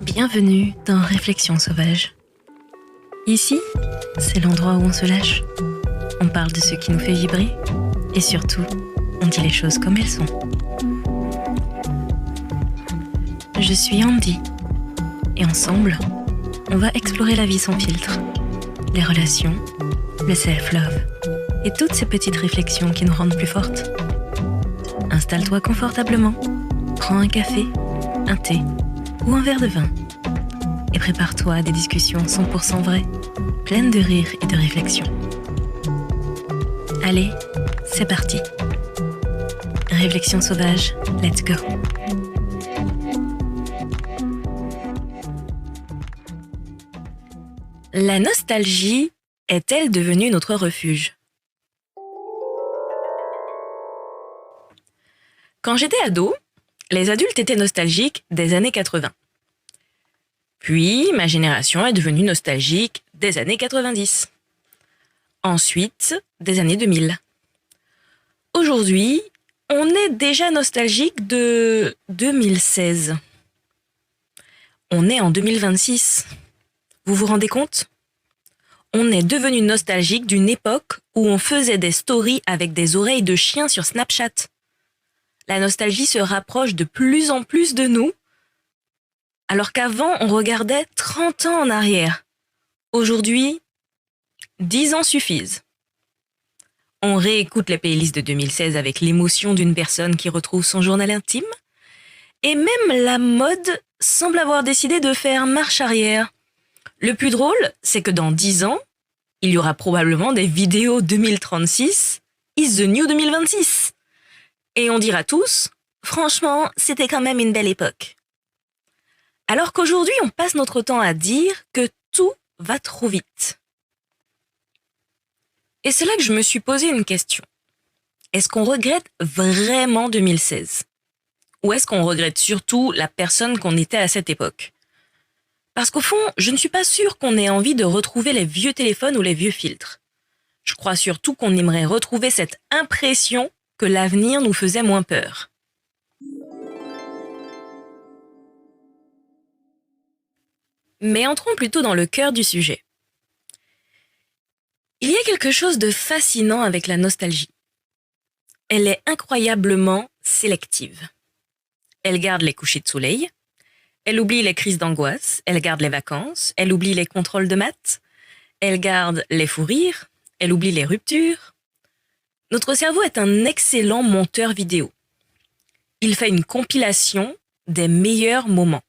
Bienvenue dans Réflexions sauvages. Ici, c'est l'endroit où on se lâche. On parle de ce qui nous fait vibrer et surtout, on dit les choses comme elles sont. Je suis Andy et ensemble, on va explorer la vie sans filtre, les relations, le self-love et toutes ces petites réflexions qui nous rendent plus fortes. Installe-toi confortablement, prends un café, un thé ou un verre de vin et prépare-toi à des discussions 100% vraies, pleines de rire et de réflexion. Allez, c'est parti. Réflexion sauvage, let's go. La nostalgie est-elle devenue notre refuge ? Quand j'étais ado, les adultes étaient nostalgiques des années 80. Puis, ma génération est devenue nostalgique des années 90. Ensuite, des années 2000. Aujourd'hui, on est déjà nostalgique de 2016. On est en 2026. Vous vous rendez compte ? On est devenu nostalgique d'une époque où on faisait des stories avec des oreilles de chien sur Snapchat. La nostalgie se rapproche de plus en plus de nous, alors qu'avant, on regardait 30 ans en arrière. Aujourd'hui, 10 ans suffisent. On réécoute les playlists de 2016 avec l'émotion d'une personne qui retrouve son journal intime. Et même la mode semble avoir décidé de faire marche arrière. Le plus drôle, c'est que dans 10 ans, il y aura probablement des vidéos 2036 is the new 2026. Et on dira tous, franchement, c'était quand même une belle époque. Alors qu'aujourd'hui, on passe notre temps à dire que tout va trop vite. Et c'est là que je me suis posé une question. Est-ce qu'on regrette vraiment 2016 ? Ou est-ce qu'on regrette surtout la personne qu'on était à cette époque ? Parce qu'au fond, je ne suis pas sûre qu'on ait envie de retrouver les vieux téléphones ou les vieux filtres. Je crois surtout qu'on aimerait retrouver cette impression que l'avenir nous faisait moins peur. Mais entrons plutôt dans le cœur du sujet. Il y a quelque chose de fascinant avec la nostalgie. Elle est incroyablement sélective. Elle garde les couchers de soleil, elle oublie les crises d'angoisse, elle garde les vacances, elle oublie les contrôles de maths, elle garde les fous rires, elle oublie les ruptures. Notre cerveau est un excellent monteur vidéo. Il fait une compilation des meilleurs moments,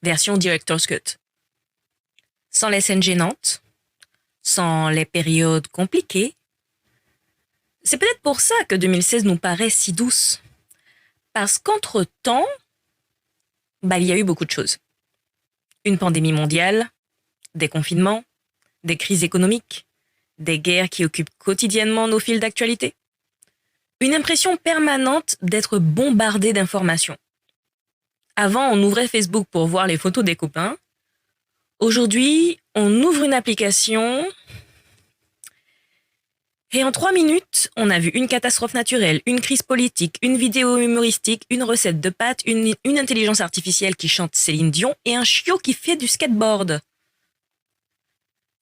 version Director's Cut. Sans les scènes gênantes, sans les périodes compliquées. C'est peut-être pour ça que 2016 nous paraît si douce. Parce qu'entre-temps, il y a eu beaucoup de choses. Une pandémie mondiale, des confinements, des crises économiques, des guerres qui occupent quotidiennement nos fils d'actualité. Une impression permanente d'être bombardé d'informations. Avant, on ouvrait Facebook pour voir les photos des copains. Aujourd'hui, on ouvre une application et en 3 minutes, on a vu une catastrophe naturelle, une crise politique, une vidéo humoristique, une recette de pâtes, une intelligence artificielle qui chante Céline Dion et un chiot qui fait du skateboard.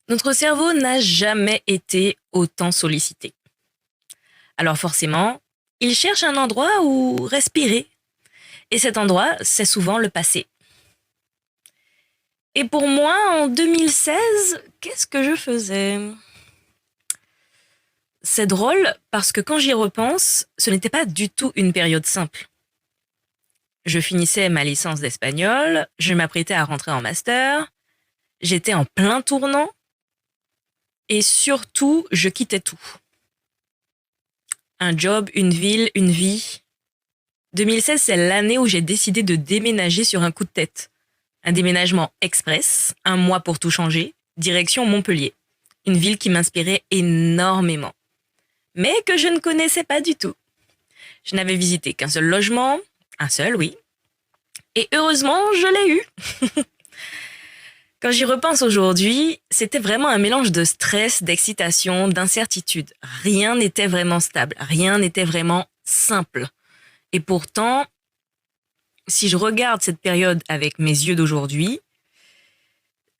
Notre cerveau n'a jamais été autant sollicité. Alors forcément, il cherche un endroit où respirer. Et cet endroit, c'est souvent le passé. Et pour moi, en 2016, qu'est-ce que je faisais ? C'est drôle parce que quand j'y repense, ce n'était pas du tout une période simple. Je finissais ma licence d'espagnol, je m'apprêtais à rentrer en master, j'étais en plein tournant et surtout, je quittais tout. Un job, une ville, une vie. 2016, c'est l'année où j'ai décidé de déménager sur un coup de tête. Un déménagement express, 1 mois pour tout changer, direction Montpellier. Une ville qui m'inspirait énormément, mais que je ne connaissais pas du tout. Je n'avais visité qu'un seul logement, un seul, oui. Et heureusement, je l'ai eu. Quand j'y repense aujourd'hui, c'était vraiment un mélange de stress, d'excitation, d'incertitude. Rien n'était vraiment stable, rien n'était vraiment simple. Et pourtant, si je regarde cette période avec mes yeux d'aujourd'hui,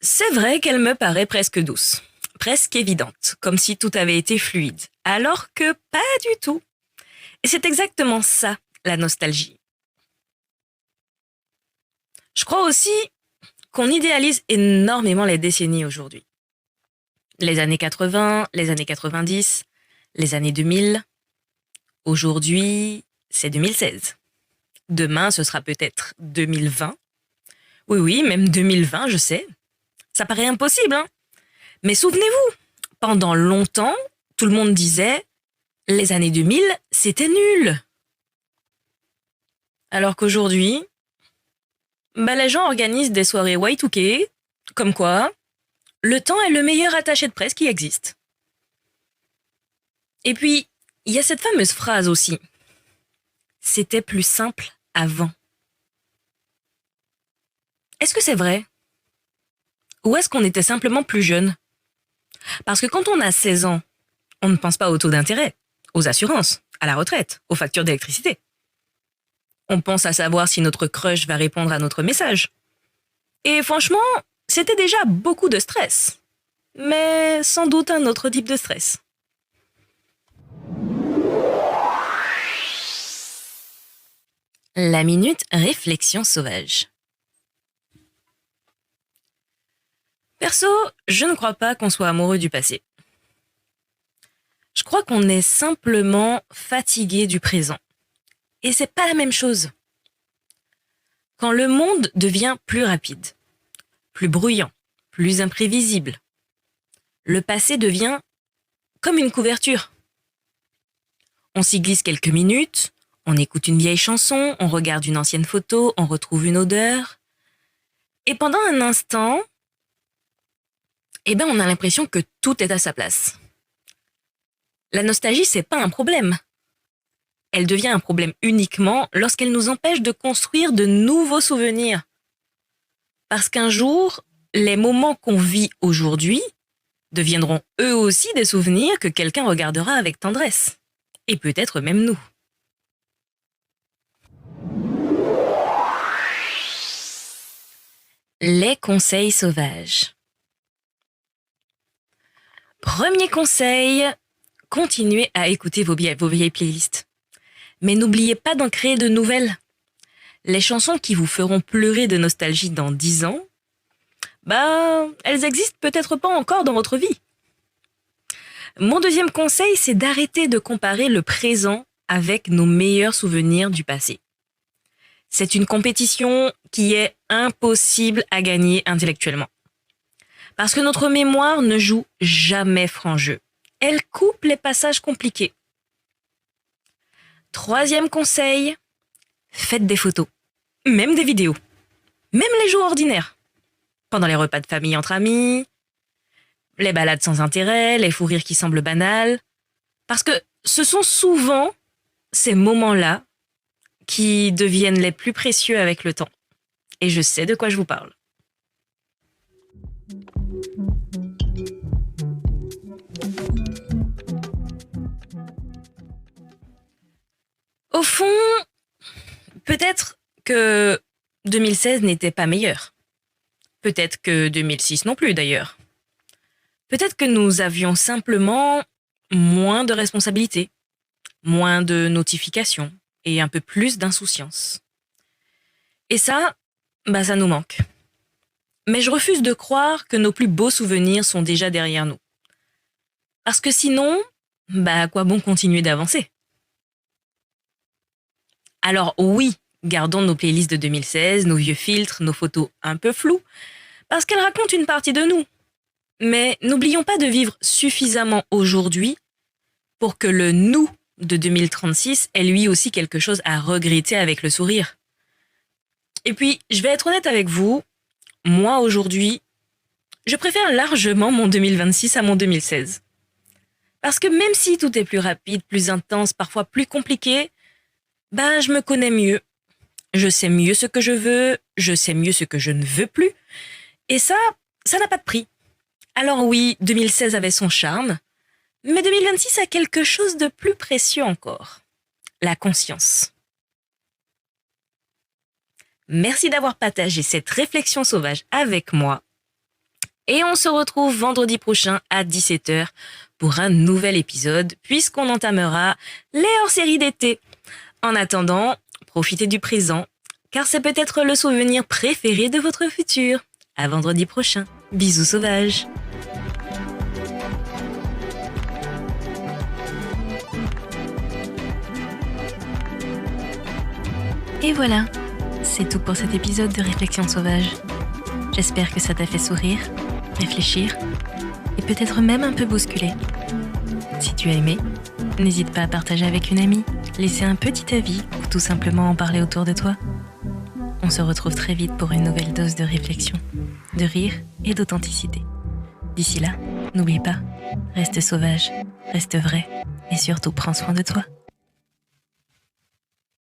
c'est vrai qu'elle me paraît presque douce, presque évidente, comme si tout avait été fluide, alors que pas du tout. Et c'est exactement ça, la nostalgie. Je crois aussi qu'on idéalise énormément les décennies aujourd'hui. Les années 80, les années 90, les années 2000. Aujourd'hui, c'est 2016. Demain, ce sera peut-être 2020. Oui, oui, même 2020, je sais. Ça paraît impossible, hein. Mais souvenez-vous, pendant longtemps, tout le monde disait les années 2000, c'était nul. Alors qu'aujourd'hui, les gens organisent des soirées Y2K, comme quoi le temps est le meilleur attaché de presse qui existe. Et puis, il y a cette fameuse phrase aussi. C'était plus simple avant. Est-ce que c'est vrai? Ou est-ce qu'on était simplement plus jeune? Parce que quand on a 16 ans, on ne pense pas aux taux d'intérêt, aux assurances, à la retraite, aux factures d'électricité. On pense à savoir si notre crush va répondre à notre message. Et franchement, c'était déjà beaucoup de stress. Mais sans doute un autre type de stress. La minute réflexion sauvage. Perso, je ne crois pas qu'on soit amoureux du passé. Je crois qu'on est simplement fatigué du présent. Et c'est pas la même chose. Quand le monde devient plus rapide, plus bruyant, plus imprévisible, le passé devient comme une couverture. On s'y glisse quelques minutes, on écoute une vieille chanson, on regarde une ancienne photo, on retrouve une odeur. Et pendant un instant, on a l'impression que tout est à sa place. La nostalgie, c'est pas un problème. Elle devient un problème uniquement lorsqu'elle nous empêche de construire de nouveaux souvenirs. Parce qu'un jour, les moments qu'on vit aujourd'hui deviendront eux aussi des souvenirs que quelqu'un regardera avec tendresse. Et peut-être même nous. Les conseils sauvages. Premier conseil, continuez à écouter vos vieilles playlists. Mais n'oubliez pas d'en créer de nouvelles. Les chansons qui vous feront pleurer de nostalgie dans 10 ans, elles existent peut-être pas encore dans votre vie. Mon deuxième conseil, c'est d'arrêter de comparer le présent avec nos meilleurs souvenirs du passé. C'est une compétition qui est impossible à gagner intellectuellement. Parce que notre mémoire ne joue jamais franc jeu. Elle coupe les passages compliqués. Troisième conseil, faites des photos, même des vidéos, même les jours ordinaires. Pendant les repas de famille entre amis, les balades sans intérêt, les fous rires qui semblent banals. Parce que ce sont souvent ces moments-là qui deviennent les plus précieux avec le temps. Et je sais de quoi je vous parle. Au fond, peut-être que 2016 n'était pas meilleur. Peut-être que 2006 non plus d'ailleurs. Peut-être que nous avions simplement moins de responsabilités, moins de notifications et un peu plus d'insouciance. Et ça nous manque. Mais je refuse de croire que nos plus beaux souvenirs sont déjà derrière nous. Parce que sinon, à quoi bon continuer d'avancer? Alors oui, gardons nos playlists de 2016, nos vieux filtres, nos photos un peu floues, parce qu'elles racontent une partie de nous. Mais n'oublions pas de vivre suffisamment aujourd'hui pour que le nous de 2036 ait lui aussi quelque chose à regretter avec le sourire. Et puis, je vais être honnête avec vous, moi aujourd'hui, je préfère largement mon 2026 à mon 2016. Parce que même si tout est plus rapide, plus intense, parfois plus compliqué, je me connais mieux. Je sais mieux ce que je veux, je sais mieux ce que je ne veux plus. Et ça n'a pas de prix. Alors oui, 2016 avait son charme, mais 2026 a quelque chose de plus précieux encore. La conscience. Merci d'avoir partagé cette réflexion sauvage avec moi. Et on se retrouve vendredi prochain à 17h pour un nouvel épisode, puisqu'on entamera les hors-séries d'été. En attendant, profitez du présent, car c'est peut-être le souvenir préféré de votre futur. À vendredi prochain. Bisous sauvages. Et voilà, c'est tout pour cet épisode de Réflexion sauvage. J'espère que ça t'a fait sourire, réfléchir et peut-être même un peu bousculer. Si tu as aimé, n'hésite pas à partager avec une amie, laisser un petit avis ou tout simplement en parler autour de toi. On se retrouve très vite pour une nouvelle dose de réflexion, de rire et d'authenticité. D'ici là, n'oublie pas, reste sauvage, reste vrai et surtout prends soin de toi.